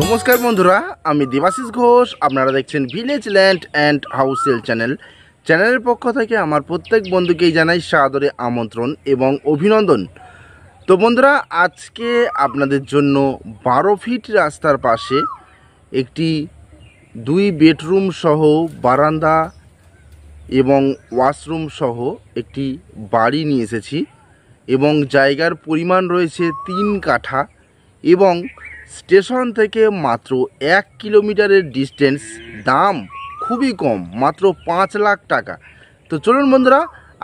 নমস্কার বন্ধুরা, আমি দেবাশিস ঘোষ। আপনারা দেখছেন village land and house sale চ্যানেলের পক্ষ থেকে আমার প্রত্যেক বন্ধুকেই জানাই সাদরে আমন্ত্রণ এবং অভিনন্দন। তো বন্ধুরা, আজকে আপনাদের জন্য 12 ফিট রাস্তার পাশে একটি 2 বেডরুম সহ বারান্দা এবং ওয়াশরুম সহ একটি বাড়ি নিয়ে এসেছি এবং জায়গার পরিমাণ রয়েছে 3 কাঠা এবং স্টেশন থেকে মাত্র 1 কিলোমিটারের ডিস্টেন্স। দাম খুবই কম, মাত্র 5 লাখ টাকা। তো চলুন বন্ধুরা,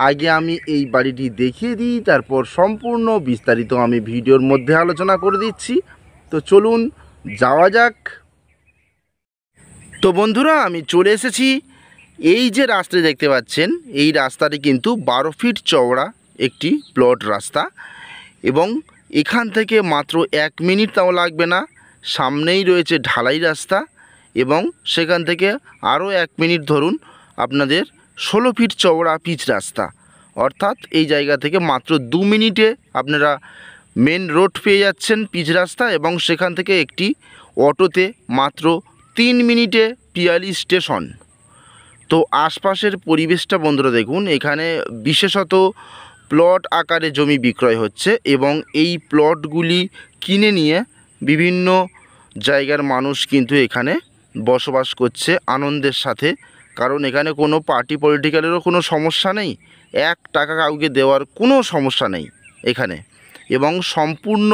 আগে আমি এই বাড়িটি দেখিয়ে দিই, তারপর সম্পূর্ণ বিস্তারিত আমি ভিডিওর মধ্যে আলোচনা করে দিচ্ছি। তো চলুন যাওয়া যাক। তো বন্ধুরা, আমি চলে এসেছি। এই যে রাস্তাটি দেখতে পাচ্ছেন, এই রাস্তাটি কিন্তু 12 ফিট চওড়া একটি প্লট রাস্তা এবং এখান থেকে মাত্র 1 মিনিট তাও লাগবে না। সামনেই রয়েছে ঢালাই রাস্তা এবং সেখান থেকে আরও 1 মিনিট ধরুন আপনাদের 16 ফিট চওড়া পিচ রাস্তা। অর্থাৎ এই জায়গা থেকে মাত্র 2 মিনিটে আপনারা মেন রোড পেয়ে যাচ্ছেন, পিচ রাস্তা, এবং সেখান থেকে একটি অটোতে মাত্র 3 মিনিটে পিয়ালি স্টেশন। তো আশপাশের পরিবেশটা বন্ধুরা দেখুন, এখানে বিশেষত প্লট আকারে জমি বিক্রয় হচ্ছে এবং এই প্লটগুলি কিনে নিয়ে বিভিন্ন জায়গার মানুষ কিন্তু এখানে বসবাস করছে আনন্দের সাথে। কারণ এখানে কোনো পার্টি পলিটিক্যালেরও কোনো সমস্যা নেই, 1 টাকা কাউকে দেওয়ার কোনো সমস্যা নেই এখানে, এবং সম্পূর্ণ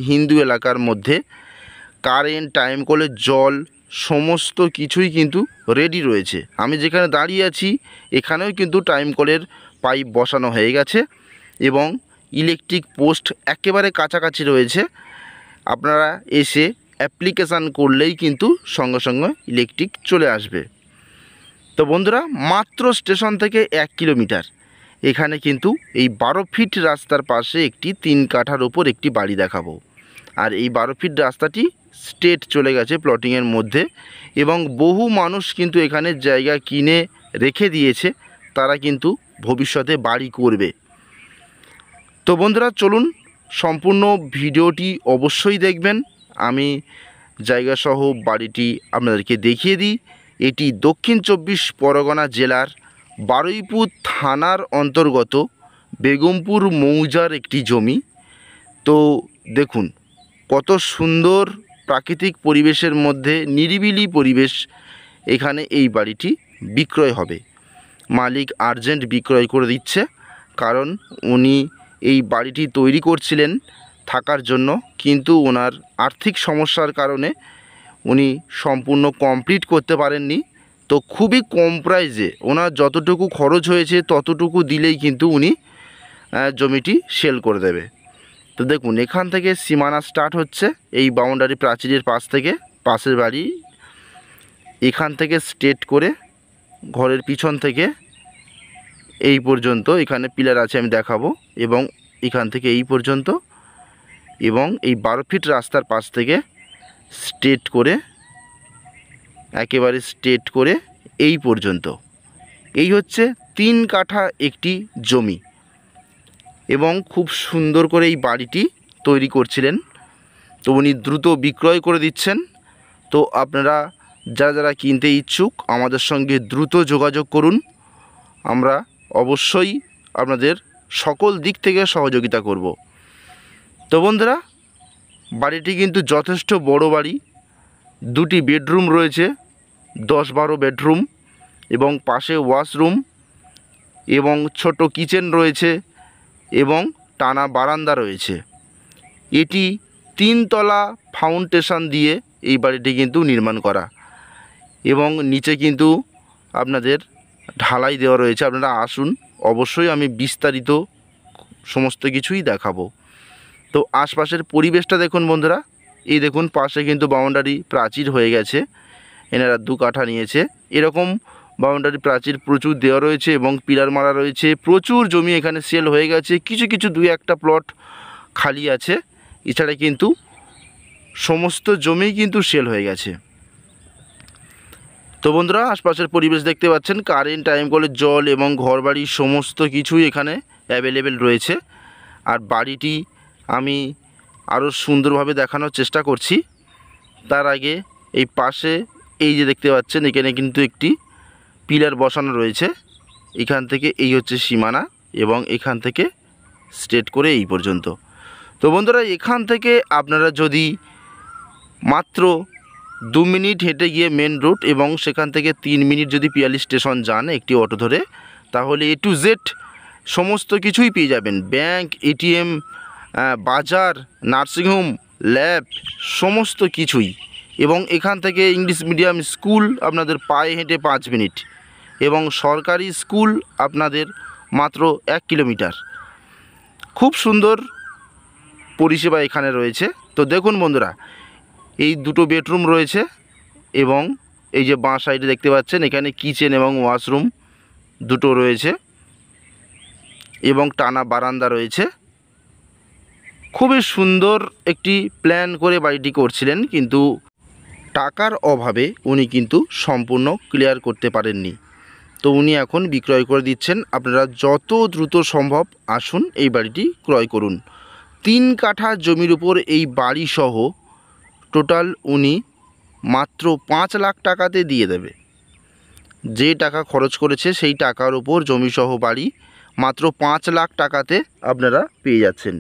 হিন্দু এলাকার মধ্যে কারেন্ট, টাইম কলের জল সমস্ত কিছুই কিন্তু রেডি রয়েছে। আমি যেখানে দাঁড়িয়ে আছি এখানেও কিন্তু টাইম কলের পাইপ বসানো হয়ে গেছে এবং ইলেকট্রিক পোস্ট একেবারে কাছাকাছি রয়েছে। আপনারা এসে অ্যাপ্লিকেশান করলেই কিন্তু সঙ্গে সঙ্গে ইলেকট্রিক চলে আসবে। তো বন্ধুরা, মাত্র স্টেশন থেকে 1 কিলোমিটার এখানে কিন্তু এই 12 ফিট রাস্তার পাশে একটি 3 কাঠার ওপর একটি বাড়ি দেখাবো। আর এই 12 ফিট রাস্তাটি স্ট্রেট চলে গেছে প্লটিংয়ের মধ্যে এবং বহু মানুষ কিন্তু এখানে জায়গা কিনে রেখে দিয়েছে, তারা কিন্তু ভবিষ্যতে বাড়ি করবে। তো বন্ধুরা চলুন, সম্পূর্ণ ভিডিওটি অবশ্যই দেখবেন। আমি জায়গাসহ বাড়িটি আপনাদেরকে দেখিয়ে দিই। এটি দক্ষিণ 24 পরগনা জেলার বারুইপুর থানার অন্তর্গত বেগমপুর মৌজার একটি জমি। তো দেখুন কত সুন্দর প্রাকৃতিক পরিবেশের মধ্যে নিরিবিলি পরিবেশ, এখানে এই বাড়িটি বিক্রয় হবে। মালিক আর্জেন্ট বিক্রয় করে দিচ্ছে, কারণ উনি এই বাড়িটি তৈরি করছিলেন থাকার জন্য, কিন্তু ওনার আর্থিক সমস্যার কারণে উনি সম্পূর্ণ কমপ্লিট করতে পারেননি। তো খুবই কম প্রাইসে ওনার যতটুকু খরচ হয়েছে ততটুকু দিলেই কিন্তু উনি জমিটি সেল করে দেবে। তো দেখুন এখান থেকে সীমানা স্টার্ট হচ্ছে, এই বাউন্ডারি প্রাচীরের পাশ থেকে পাশের বাড়ি, এখান থেকে স্ট্রেট করে ঘরের পিছন থেকে এই পর্যন্ত এখানে পিলার আছে আমি দেখাবো, এবং এখান থেকে এই পর্যন্ত, এবং এই 12 ফিট রাস্তার পাশ থেকে স্ট্রেট করে একেবারে স্ট্রেট করে এই পর্যন্ত। এই হচ্ছে 3 কাঠা একটি জমি এবং খুব সুন্দর করে এই বাড়িটি তৈরি করছিলেন। তো উনি দ্রুত বিক্রয় করে দিচ্ছেন। তো আপনারা যারা যারা কিনতে ইচ্ছুক আমাদের সঙ্গে দ্রুত যোগাযোগ করুন, আমরা অবশ্যই আপনাদের সকল দিক থেকে সহযোগিতা করব। তো বন্ধুরা, বাড়িটি কিন্তু যথেষ্ট বড় বাড়ি, 2টি বেডরুম রয়েছে, 10-12 বেডরুম, এবং পাশে ওয়াশরুম এবং ছোট কিচেন রয়েছে এবং টানা বারান্দা রয়েছে। এটি 3 তলা ফাউন্ডেশন দিয়ে এই বাড়িটি কিন্তু নির্মাণ করা এবং নিচে কিন্তু আপনাদের ঢালাই দেওয়া রয়েছে। আপনারা আসুন, অবশ্যই আমি বিস্তারিত সমস্ত কিছুই দেখাবো। তো আশপাশের পরিবেশটা দেখুন বন্ধুরা, এই দেখুন পাশে কিন্তু বাউন্ডারি প্রাচীর হয়ে গেছে, এনারা 2 কাঠা নিয়েছে। এরকম বাউন্ডারি প্রাচীর প্রচুর দেওয়া রয়েছে এবং পিলার মারা রয়েছে। প্রচুর জমি এখানে সেল হয়ে গেছে, কিছু কিছু 2-1টা প্লট খালি আছে, এছাড়া কিন্তু সমস্ত জমি কিন্তু সেল হয়ে গেছে। তো বন্ধুরা, আশপাশের পরিবেশ দেখতে পাচ্ছেন, কারেন্ট, টাইম কলের জল এবং ঘরবাড়ি সমস্ত কিছুই এখানে অ্যাভেলেবেল রয়েছে। আর বাড়িটি আমি আরও সুন্দরভাবে দেখানোর চেষ্টা করছি। তার আগে এই পাশে এই যে দেখতে পাচ্ছেন এখানে কিন্তু একটি পিলার বসানো রয়েছে। এখান থেকে এই হচ্ছে সীমানা এবং এখান থেকে স্ট্রেট করে এই পর্যন্ত। তো বন্ধুরা, এখান থেকে আপনারা যদি মাত্র 2 মিনিট হেঁটে গিয়ে মেন রুট এবং সেখান থেকে 3 মিনিট যদি পিয়ালি স্টেশন যান একটি অটো ধরে, তাহলে A to Z সমস্ত কিছুই পেয়ে যাবেন। ব্যাংক, এটিএম, বাজার, নার্সিংহোম, ল্যাব, সমস্ত কিছুই। এবং এখান থেকে ইংলিশ মিডিয়াম স্কুল আপনাদের পায়ে হেঁটে 5 মিনিট এবং সরকারি স্কুল আপনাদের মাত্র 1 কিলোমিটার। খুব সুন্দর পরিষেবা এখানে রয়েছে। তো দেখুন বন্ধুরা, এই 2টো বেডরুম রয়েছে এবং এই যে বাঁ সাইডে দেখতে পাচ্ছেন এখানে কিচেন এবং ওয়াশরুম দুটো রয়েছে এবং টানা বারান্দা রয়েছে। খুবই সুন্দর একটি প্ল্যান করে বাড়িটি করছিলেন, কিন্তু টাকার অভাবে উনি কিন্তু সম্পূর্ণ ক্লিয়ার করতে পারেননি। তো উনি এখন বিক্রয় করে দিচ্ছেন। আপনারা যত দ্রুত সম্ভব আসুন এই বাড়িটি ক্রয় করুন। 3 কাঠা জমির উপর এই বাড়ি সহ টোটাল উনি মাত্র 5 লাখ টাকাতে দিয়ে দেবে। যে টাকা খরচ করেছে সেই টাকার উপর জমিসহ বাড়ি মাত্র 5 লাখ টাকাতে আপনারা পেয়ে যাচ্ছেন।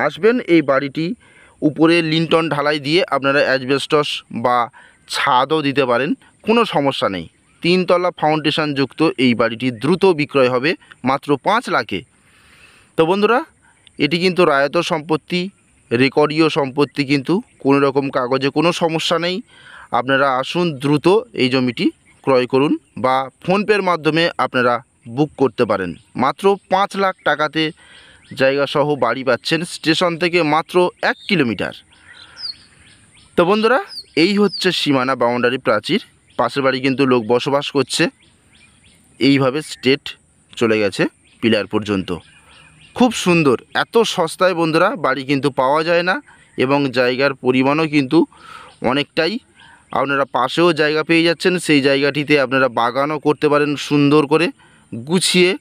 আসবেন, এই বাড়িটি উপরে লিন্টন ঢালাই দিয়ে আপনারা অ্যাসবেস্টস বা ছাদও দিতে পারেন, কোনো সমস্যা নেই। 3 তলা ফাউন্ডেশন যুক্ত এই বাড়িটি দ্রুত বিক্রয় হবে মাত্র 5 লাখে। তো বন্ধুরা, এটি কিন্তু রায়ত সম্পত্তি, রেকর্ডীয় সম্পত্তি, কিন্তু কোনো রকম কাগজে কোনো সমস্যা নেই। আপনারা আসুন, দ্রুত এই জমিটি ক্রয় করুন বা ফোনপের মাধ্যমে আপনারা বুক করতে পারেন। মাত্র 5 লাখ টাকাতে জায়গাসহ বাড়ি পাচ্ছেন, স্টেশন থেকে মাত্র 1 কিলোমিটার। তো বন্ধুরা, এই হচ্ছে সীমানা বাউন্ডারি প্রাচীর। পাশের বাড়ি কিন্তু লোক বসবাস করছে। এইভাবে স্ট্রেট চলে গেছে পিলার পর্যন্ত। খুব সুন্দর। এত সস্তায় বন্ধুরা বাড়ি কিন্তু পাওয়া যায় না এবং জায়গার পরিমাণও কিন্তু অনেকটাই। আপনারা পাশেও জায়গা পেয়ে যাচ্ছেন, সেই জায়গাটিতে আপনারা বাগানও করতে পারেন সুন্দর করে গুছিয়ে,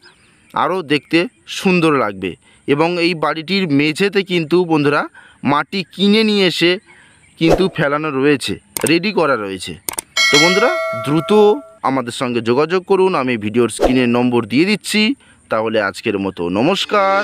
আরও দেখতে সুন্দর লাগবে। এবং এই বাড়িটির মেঝেতে কিন্তু বন্ধুরা মাটি কিনে নিয়ে এসে কিন্তু ফেলানো রয়েছে, রেডি করা রয়েছে। তো বন্ধুরা, দ্রুত আমাদের সঙ্গে যোগাযোগ করুন। আমি ভিডিওর স্ক্রিনে নম্বর দিয়ে দিচ্ছি। তাহলে আজকের মতো নমস্কার।